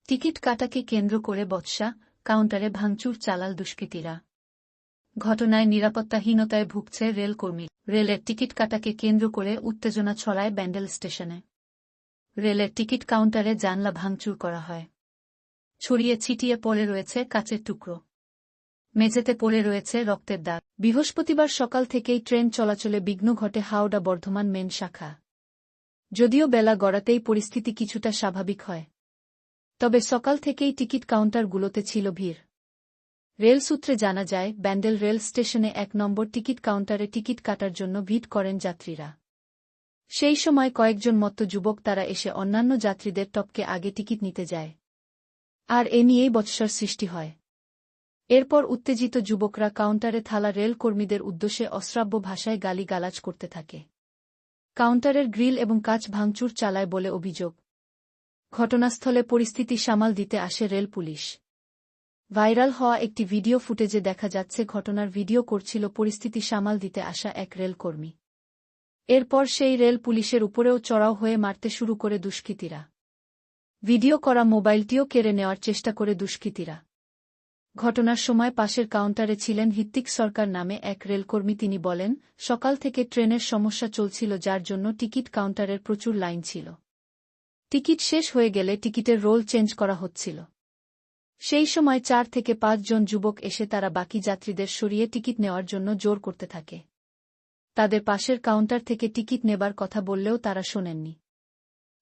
Ticket কাটাকে কেন্দ্র করে বচসা, কাউন্টারে ভাঙচুর চালাল দুষ্কৃতীরা। ঘটনায় নিরাপত্তাহীনতায় ভুগছে রেলকর্মী। রেলের টিকিট কাটাকে কেন্দ্র করে উত্তেজনা ছড়ায় ব্যান্ডেল স্টেশনে। রেলের টিকিট কাউন্টারে জানলা ভাঙচুর করা হয়। ছড়িয়ে ছিটিয়ে পড়ে রয়েছে কাচের টুকরো। মেঝেতে পড়ে রয়েছে রক্তের দাগ। বৃহস্পতিবার সকাল থেকেই ট্রেন চলাচলে বিঘ্ন ঘটে হাওড়া বর্ধমান মেন শাখা। যদিও বেলা গড়াতেই পরিস্থিতি কিছুটা স্বাভাবিক হয়, তবে সকাল থেকেই টিকিট কাউন্টারগুলোতে ছিল ভিড়। রেল সূত্রে জানা যায়, ব্যান্ডেল রেল স্টেশনে ১ নম্বর টিকিট কাউন্টারে টিকিট কাটার জন্য ভিড় করেন যাত্রীরা। সেই সময় কয়েকজন মত্ত যুবক তারা এসে অন্যান্য যাত্রীদের টপকে আগে টিকিট নিতে যায়, আর এ নিয়েই বচসার সৃষ্টি হয়। এরপর উত্তেজিত যুবকরা কাউন্টারে থালা রেল কর্মীদের উদ্দেশ্যে অশ্রাব্য ভাষায় গালি-গালাজ করতে থাকে। কাউন্টারের গ্রিল এবং কাচ ভাঙচুর চালায় বলে অভিযোগ। ঘটনাস্থলে পরিস্থিতি সামাল দিতে আসে রেল পুলিশ। ভাইরাল হওয়া একটি ভিডিও ফুটেজে দেখা যাচ্ছে ঘটনার ভিডিও করছিল পরিস্থিতি সামাল দিতে আসা এক রেলকর্মী। এরপর সেই রেল পুলিশের উপরেও চড়াও হয়ে মারতে শুরু করে দুষ্কৃতীরা। ভিডিও করা মোবাইলটিও কেড়ে নেওয়ার চেষ্টা করে দুষ্কৃতীরা। ঘটনার সময় পাশের কাউন্টারে ছিলেন হৃত্বিক সরকার নামে এক রেলকর্মী। তিনি বলেন, সকাল থেকে ট্রেনের সমস্যা চলছিল, যার জন্য টিকিট কাউন্টারের প্রচুর লাইন ছিল। টিকিট শেষ হয়ে গেলে টিকিটের রোল চেঞ্জ করা হচ্ছিল। সেই সময় ৪ থেকে ৫ জন যুবক এসে তারা বাকি যাত্রীদের সরিয়ে টিকিট নেওয়ার জন্য জোর করতে থাকে। তাদের পাশের কাউন্টার থেকে টিকিট নেবার কথা বললেও তারা শোনেননি।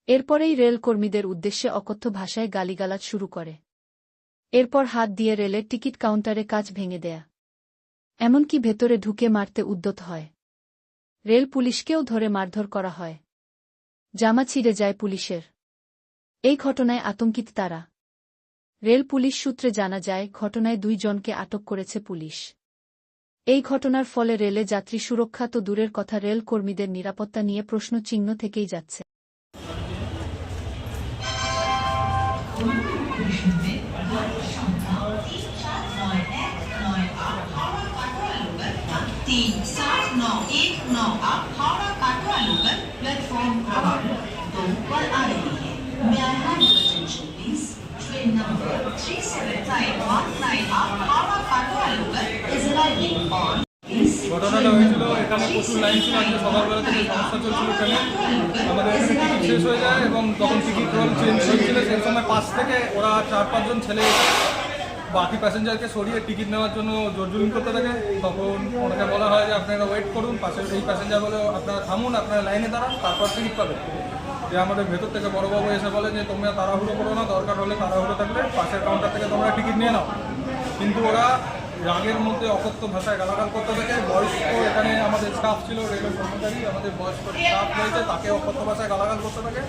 এরপরেই রেল কর্মীদের উদ্দেশ্যে অকথ্য ভাষায় গালিগালাজ শুরু করে। এরপর হাত দিয়ে রেলের টিকিট কাউন্টারে কাচ ভেঙে দেয়া, এমনকি ভেতরে ঢুকে মারতে উদ্যত হয়। রেল পুলিশকেও ধরে মারধর করা হয়। জামা ছিঁড়ে যায় পুলিশের। এই ঘটনায় আতঙ্কিত তারা। রেল পুলিশ সূত্রে জানা যায়, ঘটনায় ২ জনকে আটক করেছে পুলিশ। এই ঘটনার ফলে রেলে যাত্রী সুরক্ষা তো দূরের কথা, রেল কর্মীদের নিরাপত্তা নিয়ে প্রশ্নচিহ্ন থেকেই যাচ্ছে। ঘটনাটা হয়েছিল, এখানে প্রচুর লাইন ছিল। আজকে সকালবেলা থেকে সমস্যা চলছিল ট্রেনে। আমাদের এখানে টিকিট শেষ হয়ে যায় এবং তখন টিকিট রোল চেঞ্জ হচ্ছিল। সেই সময় পাশ থেকে ওরা ৪-৫ জন ছেলে বাকি প্যাসেঞ্জারকে সরিয়ে টিকিট নেওয়ার জন্য জোরজুলুম করতে থাকে। তখন ওনাকে বলা হয় যে আপনারা ওয়েট করুন, পাশের এই প্যাসেঞ্জার বলে আপনারা থামুন, আপনারা লাইনে দাঁড়ান, তারপর টিকিট পাবেন। যে আমাদের ভেতর থেকে বড়োবাবু এসে বলে যে তোমরা তাড়াহুড়ো করো না, দরকার হলে তাড়াহুড়ো থাকলে পাশের কাউন্টার থেকে তোমরা টিকিট নিয়ে নাও। কিন্তু ওরা রাগের মধ্যে অকথ্য ভাষায় গালাগাল করতে থাকে। বয়স্ক এখানে আমাদের স্টাফ ছিল, রেলের কর্মচারী, আমাদের বয়স্ক স্টাফ রয়েছে, তাকে অকথ্য ভাষায় গালাগাল করতে থাকে।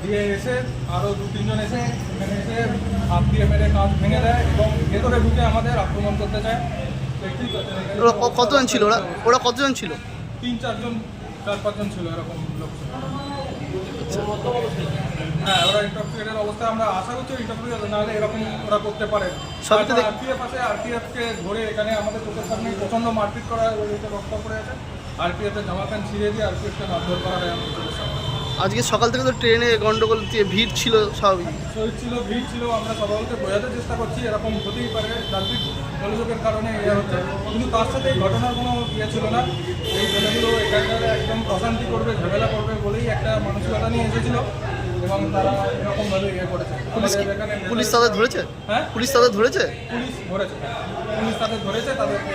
দিয়ে এসে আরও ২-৩ জন এসে এখানে এসে হাত দিয়ে মেরে কাঁচ ভেঙে দেয় এবং ভেতরে ঢুকে আমাদের আক্রমণ করতে চায়। ওরা কতজন ছিল? ওরা কতজন ছিল? ৩-৪ জন, ৪-৫ জন ছিল, এরকম লোক ছিল। হ্যাঁ, ওরা ইন্টারফিয়ারের অবস্থায় আমরা আশা করছি ইন্টারফিয়ার নাহলে এরকম ওরা করতে পারে। আরপিএফ আছে, আরপিএফকে ধরে এখানে আমাদের চোখের সামনে প্রচণ্ড মারপিট করা হয়েছে, রক্ত পড়ে আছে। আরপিএফের জামা প্যান্ট ছিঁড়ে দিয়ে আরপিএফকে মারধর করা হয় আমাদের চোখের সামনে। আজকে সকাল থেকে তো ট্রেনে গন্ডগোল দিয়ে ভিড় ছিল, স্বাভাবিক ছিল, ভিড় ছিল। আমরা সবাইকে বোঝাতে চেষ্টা করছি এরকম হতেই পারে, যান্ত্রিক গোলযোগের কারণে ইয়ে হচ্ছে। কিন্তু তার সাথে এই ঘটনার কোনো ইয়ে ছিল না। এই ছেলেগুলো এখানকার একদম অশান্তি করবে, ঝামেলা করবে বলেই একটা মানসিকতা নিয়ে এসেছিল এবং তারা এরকমভাবে ইয়ে করেছে। পুলিশ তাদের ধরেছে? হ্যাঁ, পুলিশ তাদের ধরেছে। পুলিশ তাদের ধরেছে, তাদেরকে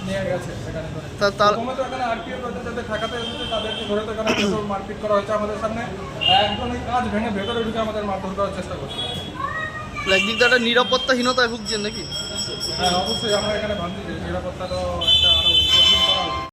নিয়ে গেছে এখানে। এখানে আরপিএফ যাদের ঠেকাতে এসেছে তাদেরকে ধরে তো এখানে মারপিট করা হয়েছে আমাদের সামনে। একজন এই কাজ ভেঙে ভেতরে ঢুকে আমাদের মারধর করার চেষ্টা করছে। একদিক দিয়ে একটা নিরাপত্তাহীনতায় ভুগছেন নাকি? হ্যাঁ, অবশ্যই আমরা এখানে ভাবছি যে নিরাপত্তা তো একটা